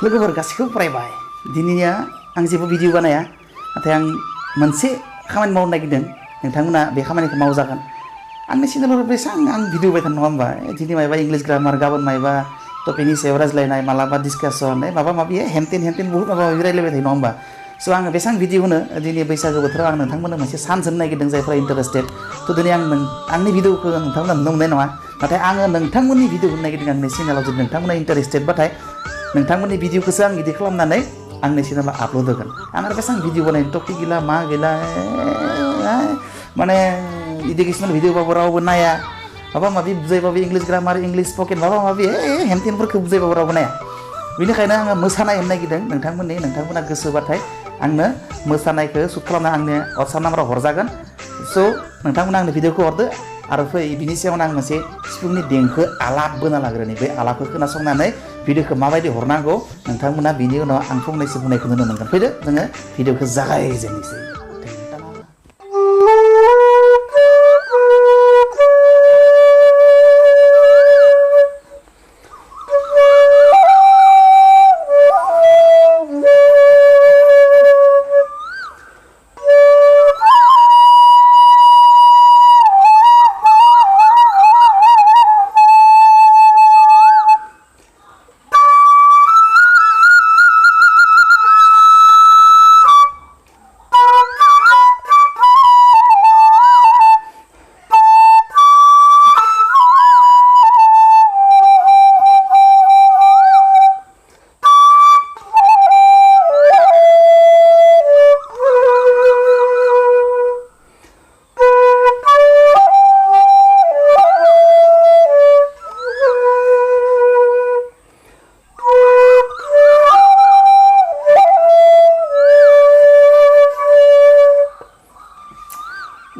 लोगोफोर गासैखौबो फरायबाय दिनैया आं जेबो भिडिअ बानाया नाथाय आं मोनसे खामानि मावनो नागिरदों नोंथांमोना बे खामानिखौ मावजागोन आंनि चेनेलाव बेसेबां आं भिडिअ बाय थानो नङा होमबा दिनै मायबा इंलिश ग्रामार गाबोन मायबा टपिकनि सायाव रायज्लायनाय मालाबा डिसकासन माबा माबि हेनटेन बहुत माबा माबि रायज्लायबाय थायो नङा होमबा स' आङो बेसेबां भिडिअ होनो दिनै बैसागो बोथोराव आं नोंथांमोननो मोनसे चान्स होनो नागिरदों जायफोरा इन्टारेस्टेड थ' दिनै आं आंनि भिडिअखौ नोंथांमोना नुनो मोननाय नङा नाथाय आङो नोंथांमोननि भिडिअ होनो नागिरदों आंनि चेनेलाव जुदि नोंथांमोना इन्टारेस्टेड बाथाय नोंथांमोननि भिडिअखौसो आं इदिट खालामनानै आंनि चेनेलाव आपल'ड होगोन आं आरो बेसेबां भिडिअ बानायनो टपिक गैला मा गैला माने इडुकेसनेल भिडिअबाबो रावबो नाया माबा माबि बुजायबाबो इंलिश ग्रामार इंलिश स्पकेन माबा माबि हेनटेनफोरखौ बुजायबाबो रावबो नाया बेनिखायनो आङो मोसानाय होनो नागिरदों नोंथांमोना गोसोबाथाय आंनो मोसानायखौ सुट खालामना आंनो वाट्सएप नाम्बाराव हरजागोन स' नोंथांमोना आंनो भिडिअखौ हरदो आरो फै बिनि सायावनो आं मोनसे सिफुंनि देंखो आलाप बोना लाग्रोनि बे आलापखौ खोनासंनानै भिडिअखौ माबायदि हरनांगौ नोंथांमोना बिनि उनाव आं फंनैसो बुंनायखौ नुनो मोनगोन फैदो जोङो भिडिअखौ जागायजेननोसै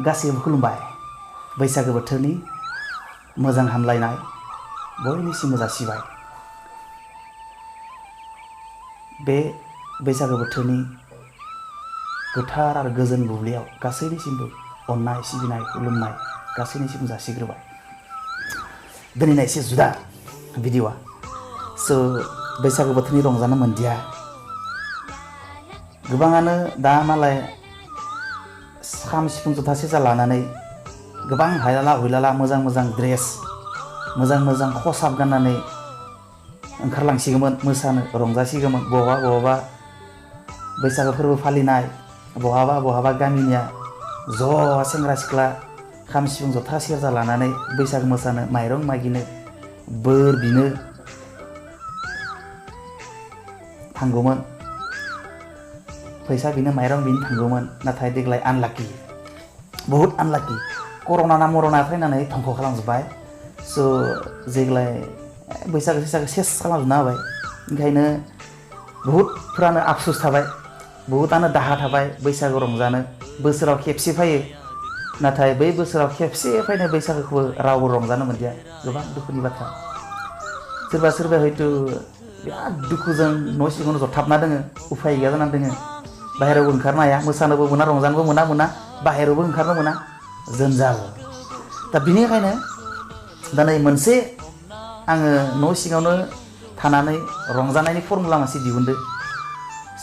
गासैबो खुलुमबाय बैसागो बोथोरनि मोजां हामलायनाय बयनिसिमबो जासिबाय बे बैसागो बोथोरनि गोथार आरो गोजोन बुब्लियाव गासैनिसिमबो अननाय सिबिनाय खुलुमनाय गासैनिसिमबो जासिग्रोबाय दिनैना एसे जुदा भिडिअआ स' बैसागो बोथोरनि रंजानो मोनदिया गोबाङानो दा मालाय खाम सिफुं जथा सेरजा लानानै गोबां हायलाला हुइलाला मोजां मोजां ड्रेस मोजां मोजां खसाब गाननानै ओंखारलांसिगौमोन मोसानो रंजासिगौमोन बहाबा बैसागो फोरबो फालिनाय बहाबा गामिनिया ज' सेंग्रा सिख्ला खाम सिफुं जथा सेरजा लानानै बैसागो मोसानो माइरं मागिनो बोर बिनो थांगौमोन फैसा बिनो माइरं बिनो थांगौमोन नाथाय देग्लाय आनलाकि बहुत आनलाकि कर'ना मर'ना फैनानै धंख' खालामजोब्बाय स' देग्लाय बैसागो सेस खालामजोबना होबाय ओंखायनो बहुतफोरानो आफसुस थाबाय बहुतानो दाहा थाबाय बैसागो रंजानो बोसोराव खेबसे फैयो नाथाय बै बोसोराव खेबसे फैनाय बैसागोखौबो रावबो रंजानो मोनदिया गोबां दुखुनि बाथ्रा सोरबा हयथ' बिराद दुखुजों न' सिङावनो जथाबना दोङो उफाय गैया जानानै दोङो बाहेरायावबो ओंखारनो हाया मोसानोबो मोना रंजानोबो मोना बाहेरायावबो ओंखारनो मोना जोंजाल दा बिनिखायनो दिनै मोनसे आङो न' सिङावनो थानानै रंजानायनि फर्मुला मोनसे दिहुनदो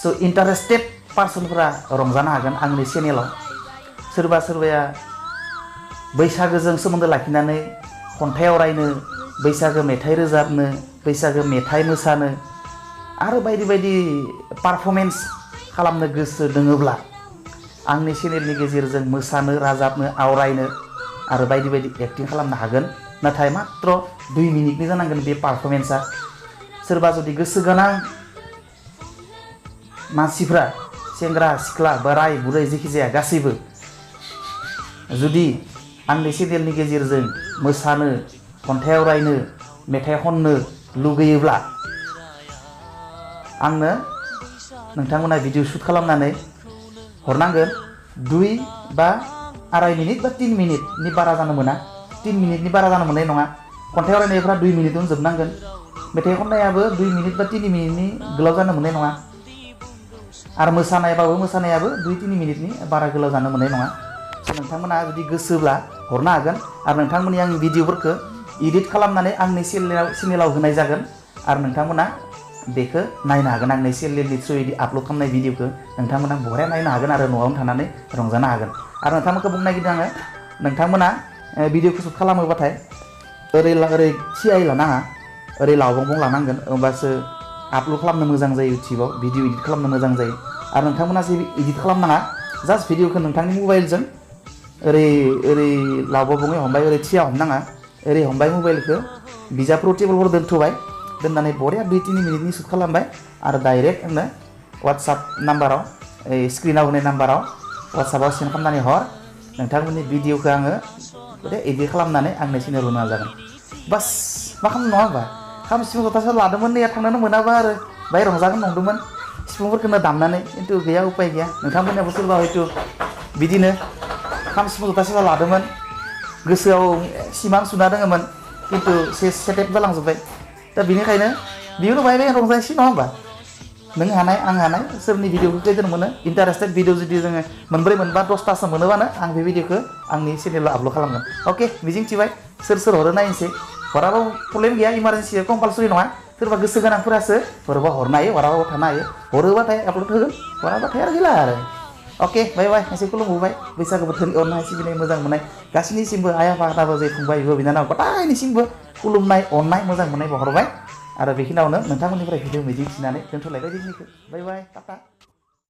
स' इन्टारेस्टेड पार्सनफोरा रंजानो हागोन आंनि चेनेलाव सोरबाया बैसागोजों सोमोन्दो लाखिनानै खन्थाइ आवरायनो बैसागो मेथाइ रोजाबनो बैसागो मेथाइ मोसानो आरो बायदि पारफर्मेन्स खालामनो गोसो दोङोब्ला आंनि चेनेलनि गेजेरजों मोसानो राजाबनो आवरायनो आरो बायदि एक्टिं खालामनो हागोन नाथाय मात्र 2 मिनिटनि जानांगोन बे पारफर्मेन्सआ सोरबा जुदि गोसो गोनां मानसिफ्रा सेंग्रा सिख्ला बोराय बुरै जेखि जाया गासैबो जुदि आंनि चेनेलनि गेजेरजों मोसानो खन्थाइ आवरायनो मेथाइ खननो लुगैयोब्ला आंनो नोंथांमोना भिडिअ शुट खालामनानै हरनांगोन 2 बा 2.5 मिनिट बा 3 मिनिटनि बारा जानो मोना 3 मिनिटनि बारा जानो मोननाय नङा खन्थाइ आवरायनायफ्रा 2 मिनिटआवनो जोबनांगोन मेथाइ खननायाबो 2 मिनिट बा 3 मिनिटनि गोलाव जानो मोननाय नङा आरो मोसानायाबो 2-3 मिनिटनि बारा गोलाव जानो मोननाय नङा नोंथांमोना जुदि गोसोब्ला हरनो हागोन आरो नोंथांमोननि आंनि भिडिअफोरखौ एडिट खालामनानै आंनि चेनेलाव होनाय जागोन आरो नोंथांमोना बेखौ नायनो हागोन आंनि चेनेलनि थ्रुयै आपल'ड खालामनाय भिडिअखौ नोंथांमोना बरिया नायनो हागोन आरो न'आवनो थानानै रंजानो हागोन आरो नोंथांमोनखौ बुंनो नागिरदों आङो नोंथांमोना भिडिअखौ शुट खालामोबाथाय ओरै थियायै लानाङा ओरै लावबं लानांगोन होमबासो आपल'ड खालामनो मोजां जायो इउटिउबाव भिडिअ एडिट खालामनो मोजां जायो आरो नोंथांमोना जेबो एडिट खालामनाङा जास्ट भिडिअखौ नोंथांनि मबाइलजों ओरै लावबङै हमबाय ओरै थिया हमनाङा ओरै हमबाय मबाइलखौ बिजाबफोराव टेबोलफोराव दोनथ'बाय दोननानै बरिया 2-3 मिनिटनि शुट खालामबाय आरो डाइरेक्ट आंनो वाट्सएप नाम्बाराव स्क्रिनाव होनाय नाम्बाराव वाट्सएपआव सेन्ड खालामनानै हर नोंथांमोननि भिडिअखौ आङो एडिट खालामनानै आंनो चेनेल होनो नाजागोन बास मा खालामनो नङा होमबा खाम सिफुं जथासो लादोंमोन नैया थांनोनो मोनाबा आरो बाहाय रंजागोन नंदोंमोन सिफुंफोरखौनो दामनानै खिन्थु गैया उपाय गैया नोंथांमोननियाबो सोरबा हयथ' बिदिनो खाम सिफुं जथासो लादोंमोन गोसोआव सिमां सुना दङमोन खिन्थु सेटेप जालांजोब्बाय दा बेनिखायनो बेयावनो बाहाय रंजानोसै नङा होमबा नों हानाय आं हानाय सोरनि भिडिअखौ खैदिन मोनो इन्टारेस्टेड भिडिअ जुदि जोङो 4-5-10तासो मोनोबानो आं बे भिडिअखौ आंनि चेनेलाव आपल'ड खालामगोन अके मिजिंथिबाय सोर हरो नायनोसै हराबो प्रब्लेम गैया इमारजेन्सि कम्पालसरि नङा सोरबा गोसो गोनांफोरासो हरबा हरनो हायो हराबाबो थानो हायो हरोबाथाय आपल'ड होगोन हराबाथाय आरो गैला आरो अके बाय बाय एसे खुलुमबोबाय बैसागो बोथोरनि अननाय सिबिनाय मोजां मोननाय गासैनिसिमबो आइ आफा दाबो जे फंबाय बिब' बिनानाव गथायनिसिमबो खुलुमनाय अननाय मोजां मोननाय बावहरबाय आरो बेखिनियावनो नोंथांमोननिफ्राय भिडिअ मिजिंथिनानै दोनथ'लायबाय दिनैखौ बाय बाय टाटा